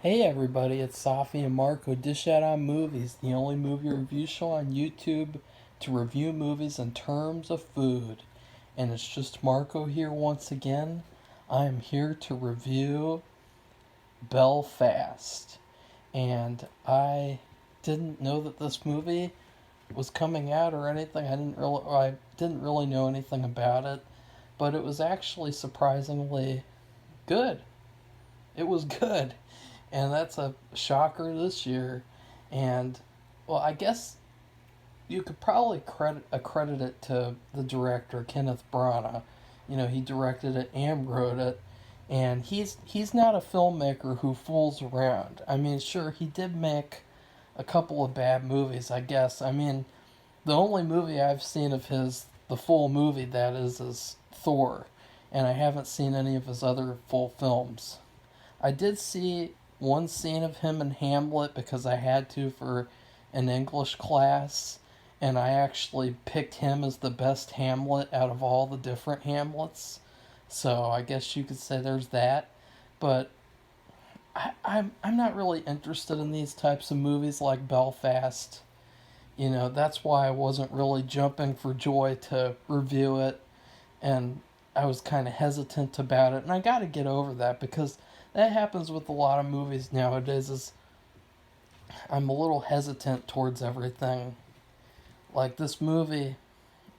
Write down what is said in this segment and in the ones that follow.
Hey everybody, it's Safi and Marco Dish Out on Movies, the only movie review show on YouTube to review movies in terms of food. And it's just Marco here once again. I am here to review Belfast. And I didn't know that this movie was coming out or anything. I didn't really know anything about it, but it was actually surprisingly good. It was good. And that's a shocker this year. And, well, I guess you could probably credit it to the director, Kenneth Branaugh. You know, he directed it and wrote it. And he's not a filmmaker who fools around. I mean, sure, he did make a couple of bad movies, I guess. I mean, the only movie I've seen of his, the full movie that is Thor. And I haven't seen any of his other full films. I did see one scene of him in Hamlet because I had to for an English class, and I actually picked him as the best Hamlet out of all the different Hamlets. So I guess you could say there's that. But I'm not really interested in these types of movies like Belfast. You know, that's why I wasn't really jumping for joy to review it, and I was kind of hesitant about it. And I got to get over that because that happens with a lot of movies nowadays. Is I'm a little hesitant towards everything. Like this movie,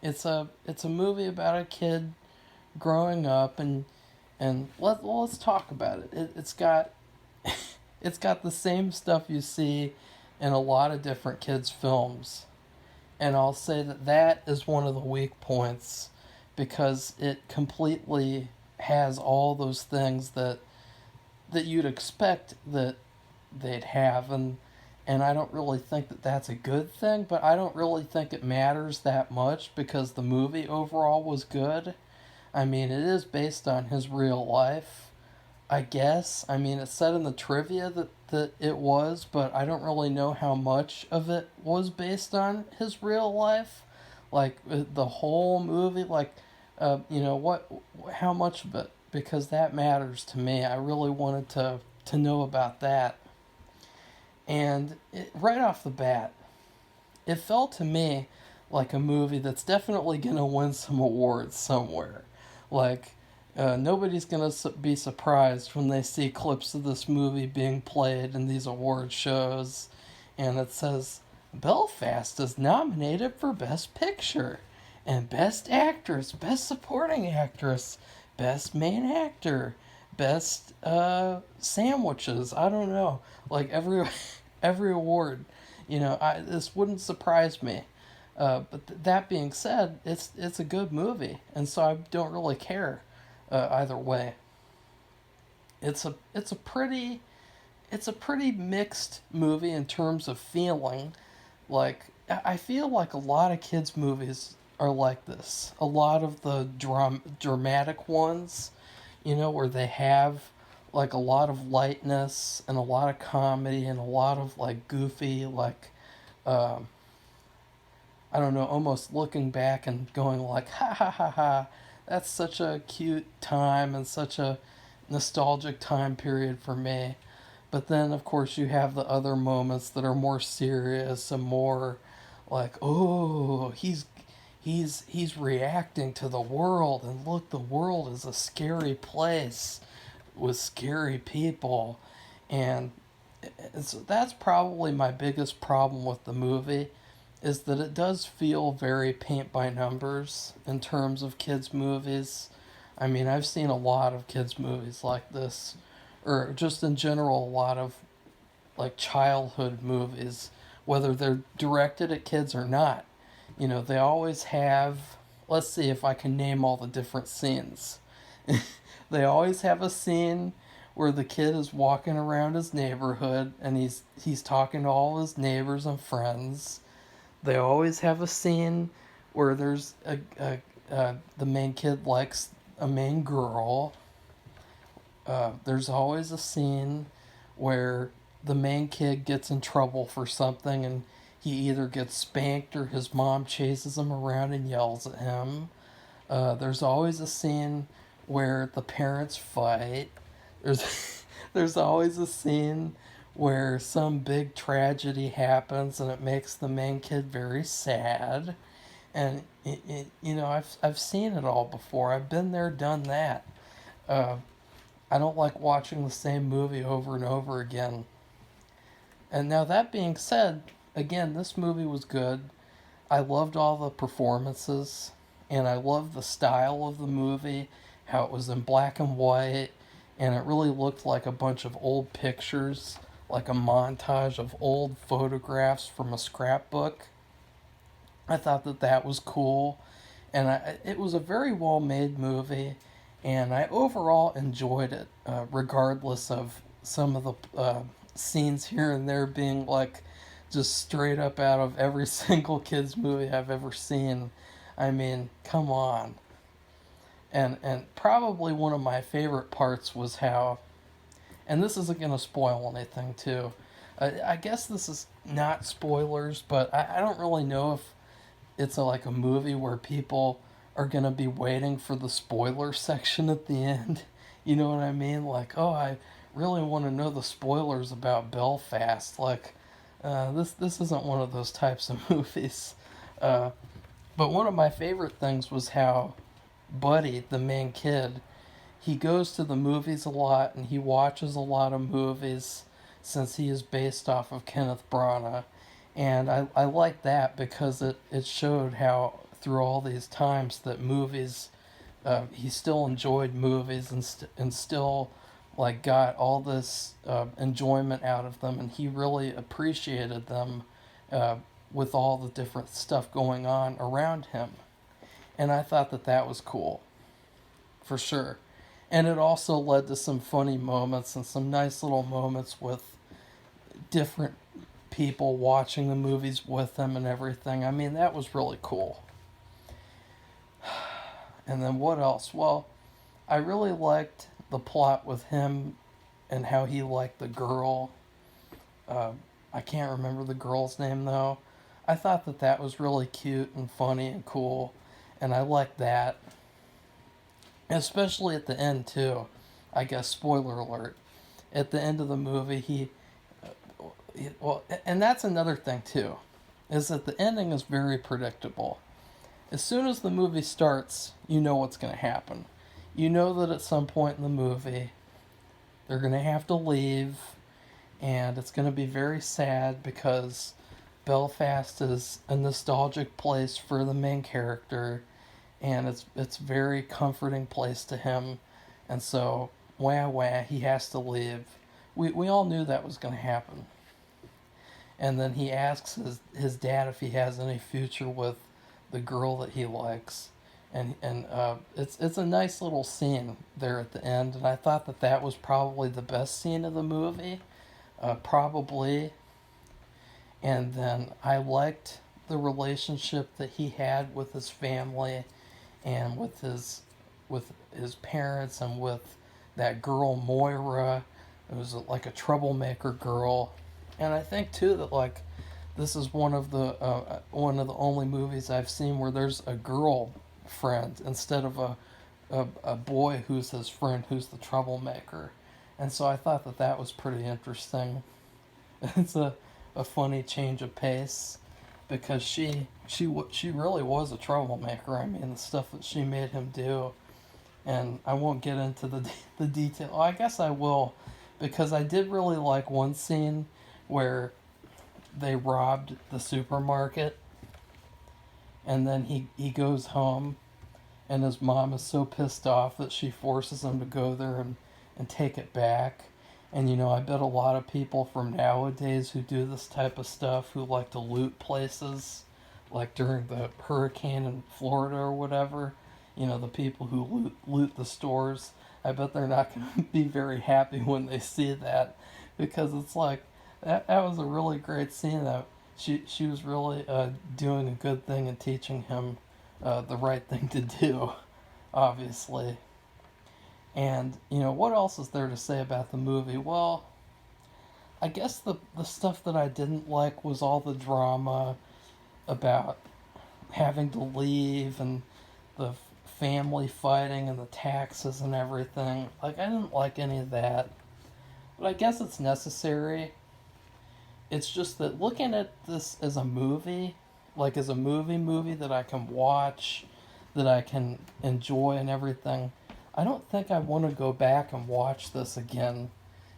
it's a movie about a kid growing up, and let's talk about it. It's got it's got the same stuff you see in a lot of different kids' films, and I'll say that that is one of the weak points because it completely has all those things that you'd expect that they'd have, and I don't really think that that's a good thing, but I don't really think it matters that much because the movie overall was good. I mean, it is based on his real life, I guess. I mean, it said in the trivia that it was, but I don't really know how much of it was based on his real life. Like, the whole movie, like, how much of it? Because that matters to me. I really wanted to know about that. And right off the bat, it felt to me like a movie that's definitely going to win some awards somewhere. Like, nobody's going to be surprised when they see clips of this movie being played in these award shows, and it says Belfast is nominated for Best Picture and Best Actress, Best Supporting Actress, Best Main Actor, Best Sandwiches. I don't know, like every award. This wouldn't surprise me. But that being said, it's a good movie, and so I don't really care either way. It's a pretty mixed movie in terms of feeling. Like I feel like a lot of kids' movies are like this. A lot of the dramatic ones, where they have like a lot of lightness and a lot of comedy and a lot of like goofy, like um, I don't know, almost looking back and going like, ha ha ha ha, that's such a cute time and such a nostalgic time period for me. But then, of course, you have the other moments that are more serious and more like, oh, he's reacting to the world, and look, the world is a scary place with scary people, and so that's probably my biggest problem with the movie is that it does feel very paint by numbers in terms of kids movies. I mean, I've seen a lot of kids movies like this, or just in general a lot of like childhood movies, whether they're directed at kids or not. They always have, let's see if I can name all the different scenes. They always have a scene where the kid is walking around his neighborhood and he's talking to all his neighbors and friends. They always have a scene where there's the main kid likes a main girl. There's always a scene where the main kid gets in trouble for something and he either gets spanked or his mom chases him around and yells at him. There's always a scene where the parents fight. There's there's always a scene where some big tragedy happens and it makes the main kid very sad. And I've seen it all before. I've been there, done that. Uh, I don't like watching the same movie over and over again. And now that being said, again, this movie was good. I loved all the performances, and I loved the style of the movie, how it was in black and white, and it really looked like a bunch of old pictures, like a montage of old photographs from a scrapbook. I thought that that was cool, and it was a very well made movie, and I overall enjoyed it, regardless of some of the scenes here and there being like just straight up out of every single kids movie I've ever seen. I mean, come on. And probably one of my favorite parts was how, and this isn't going to spoil anything too. I guess this is not spoilers, but I don't really know if it's like a movie where people are going to be waiting for the spoiler section at the end. You know what I mean? Like, oh, I really want to know the spoilers about Belfast. Like, this isn't one of those types of movies. Uh, but one of my favorite things was how Buddy, the main kid, he goes to the movies a lot and he watches a lot of movies since he is based off of Kenneth Branaugh. And I like that because it showed how through all these times that movies, he still enjoyed movies and still like got all this enjoyment out of them, and he really appreciated them with all the different stuff going on around him. And I thought that that was cool, for sure. And it also led to some funny moments and some nice little moments with different people watching the movies with him and everything. I mean, that was really cool. And then what else? Well, I really liked the plot with him and how he liked the girl. I can't remember the girl's name though. I thought that that was really cute and funny and cool, and I liked that. Especially at the end too. I guess spoiler alert. At the end of the movie, well, and that's another thing too, is that the ending is very predictable. As soon as the movie starts, you know what's going to happen. You know that at some point in the movie, they're going to have to leave, and it's going to be very sad because Belfast is a nostalgic place for the main character, and it's a very comforting place to him, and so wah, he has to leave. We all knew that was going to happen. And then he asks his dad if he has any future with the girl that he likes, and it's a nice little scene there at the end, and I thought that that was probably the best scene of the movie, probably. And then I liked the relationship that he had with his family, and with his parents, and with that girl Moira. It was like a troublemaker girl, and I think too that like this is one of the only movies I've seen where there's a girl friend instead of a boy who's his friend who's the troublemaker, and so I thought that that was pretty interesting. It's a funny change of pace because she really was a troublemaker. I mean, the stuff that she made him do, and I won't get into the detail. Oh, I guess I will, because I did really like one scene where they robbed the supermarket, and then he goes home, and his mom is so pissed off that she forces him to go there and take it back. And I bet a lot of people from nowadays who do this type of stuff, who like to loot places, like during the hurricane in Florida or whatever, the people who loot the stores, I bet they're not going to be very happy when they see that, because it's like, that was a really great scene. That she was really doing a good thing and teaching him the right thing to do, obviously. And, what else is there to say about the movie? Well, I guess the stuff that I didn't like was all the drama about having to leave, and the family fighting, and the taxes and everything. Like, I didn't like any of that. but I guess it's necessary. It's just that looking at this as a movie, like as a movie that I can watch, that I can enjoy and everything, I don't think I want to go back and watch this again,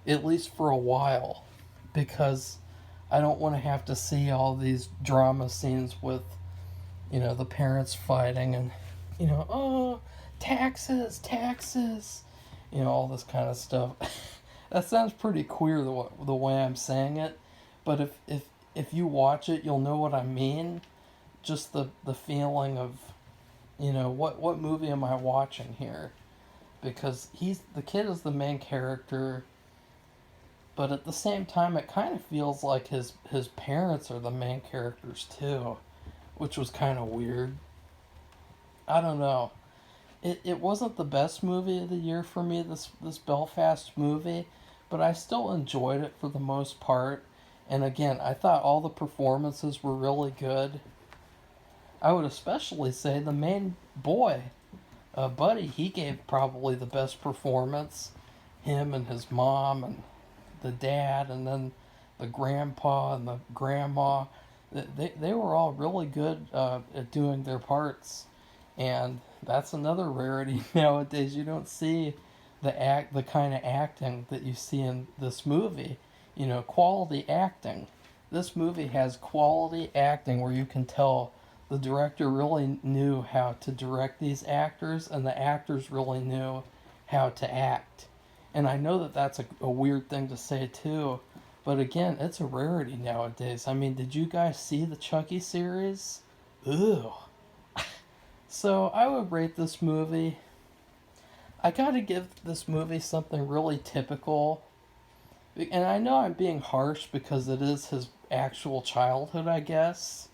at least for a while, because I don't want to have to see all these drama scenes with, the parents fighting and, oh, taxes, taxes, all this kind of stuff. That sounds pretty queer the way I'm saying it, but if you watch it, you'll know what I mean. Just the feeling of, what movie am I watching here? Because the kid is the main character, but at the same time, it kind of feels like his parents are the main characters too, which was kind of weird. I don't know. It wasn't the best movie of the year for me, this Belfast movie, but I still enjoyed it for the most part. And again, I thought all the performances were really good. I would especially say the main boy, Buddy, he gave probably the best performance. Him and his mom and the dad, and then the grandpa and the grandma. They were all really good at doing their parts. And that's another rarity nowadays. You don't see the kind of acting that you see in this movie. Quality acting. This movie has quality acting where you can tell the director really knew how to direct these actors, and the actors really knew how to act. And I know that that's a weird thing to say too, but again, it's a rarity nowadays. I mean, did you guys see the Chucky series? Ew. So I would rate this movie. I gotta give this movie something really typical. And I know I'm being harsh because it is his actual childhood, I guess.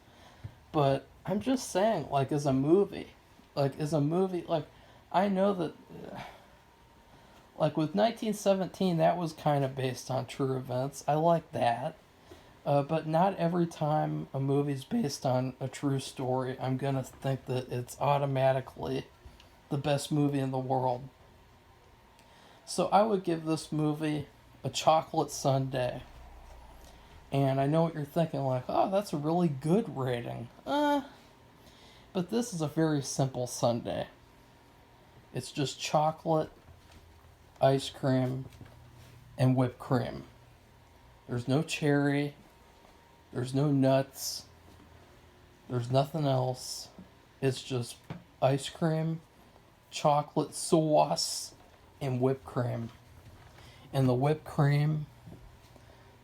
But I'm just saying, like, as a movie, like, I know that, like, with 1917, that was kind of based on true events. I like that. But not every time a movie's based on a true story, I'm gonna think that it's automatically the best movie in the world. So I would give this movie a chocolate sundae. And I know what you're thinking, like, oh, that's a really good rating. But this is a very simple sundae. It's just chocolate, ice cream, and whipped cream. There's no cherry. There's no nuts. There's nothing else. It's just ice cream, chocolate sauce, and whipped cream. And the whipped cream,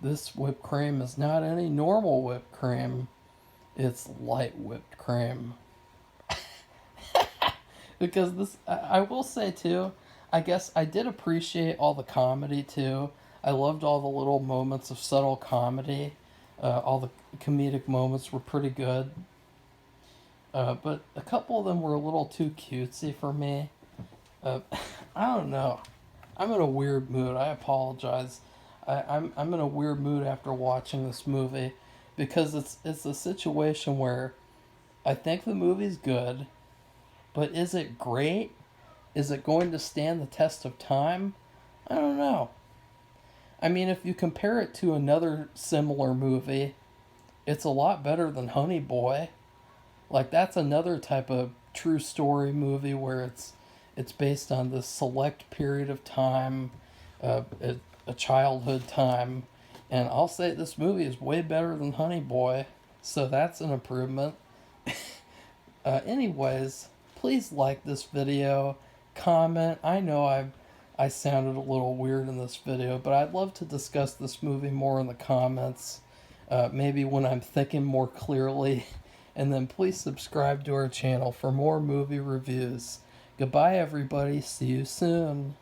this whipped cream is not any normal whipped cream. It's light whipped cream. Because I will say too, I guess I did appreciate all the comedy too. I loved all the little moments of subtle comedy. All the comedic moments were pretty good. But a couple of them were a little too cutesy for me. I don't know. I'm in a weird mood. I apologize. I'm in a weird mood after watching this movie because it's a situation where I think the movie's good, but is it great? Is it going to stand the test of time? I don't know. I mean, if you compare it to another similar movie, it's a lot better than Honey Boy. Like, that's another type of true story movie where it's based on this select period of time, a childhood time, and I'll say this movie is way better than Honey Boy, so that's an improvement. Anyways, please like this video, comment. I know I sounded a little weird in this video, but I'd love to discuss this movie more in the comments, maybe when I'm thinking more clearly. And then please subscribe to our channel for more movie reviews. Goodbye, everybody. See you soon.